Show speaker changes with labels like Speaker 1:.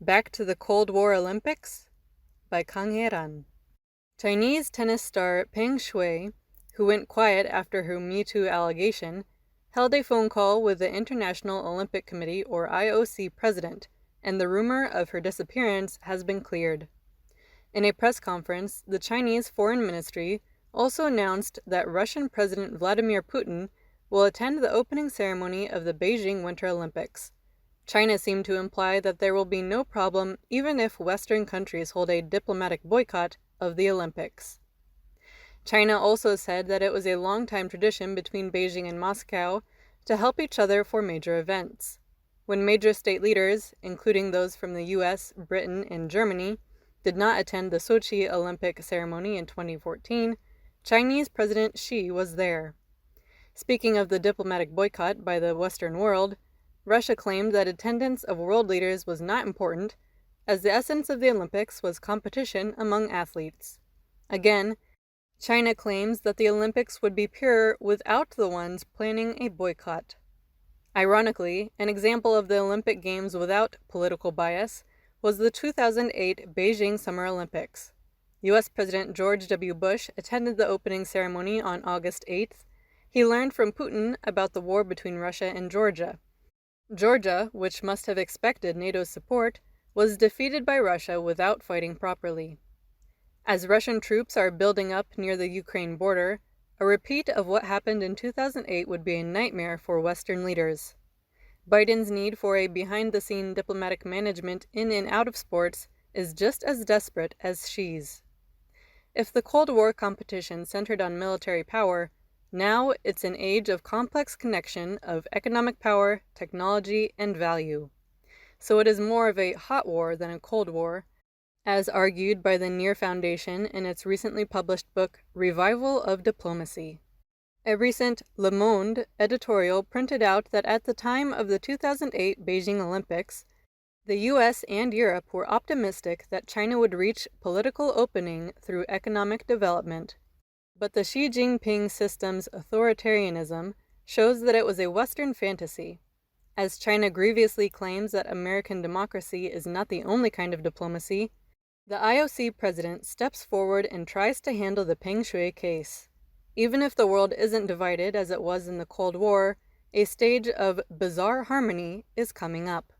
Speaker 1: Back to the Cold War Olympics? By Kang Hye-ran. Chinese tennis star Peng Shuai, who went quiet after her Me Too allegation, held a phone call with the International Olympic Committee or IOC president, and the rumor of her disappearance has been cleared. In a press conference, the Chinese Foreign Ministry also announced that Russian President Vladimir Putin will attend the opening ceremony of the Beijing Winter Olympics. China seemed to imply that there will be no problem even if Western countries hold a diplomatic boycott of the Olympics. China also said that it was a long-time tradition between Beijing and Moscow to help each other for major events. When major state leaders, including those from the US, Britain, and Germany, did not attend the Sochi Olympic ceremony in 2014, Chinese President Xi was there. Speaking of the diplomatic boycott by the Western world, Russia claimed that attendance of world leaders was not important, as the essence of the Olympics was competition among athletes. Again, China claims that the Olympics would be purer without the ones planning a boycott. Ironically, an example of the Olympic Games without political bias was the 2008 Beijing Summer Olympics. U.S. President George W. Bush attended the opening ceremony on August 8th. He learned from Putin about the war between Russia and Georgia. Georgia, which must have expected NATO's support, was defeated by Russia without fighting properly. As Russian troops are building up near the Ukraine border, a repeat of what happened in 2008 would be a nightmare for Western leaders. Biden's need for a behind-the-scene diplomatic management in and out of sports is just as desperate as Xi's. If the Cold War competition centered on military power, now it's an age of complex connection of economic power, technology, and value. So it is more of a hot war than a cold war, as argued by the Near Foundation in its recently published book, Revival of Diplomacy. A recent Le Monde editorial printed out that at the time of the 2008 Beijing Olympics, the US and Europe were optimistic that China would reach political opening through economic development. But the Xi Jinping system's authoritarianism shows that it was a Western fantasy. As China grievously claims that American democracy is not the only kind of diplomacy, the IOC president steps forward and tries to handle the Peng Shuai case. Even if the world isn't divided as it was in the Cold War, a stage of bizarre harmony is coming up.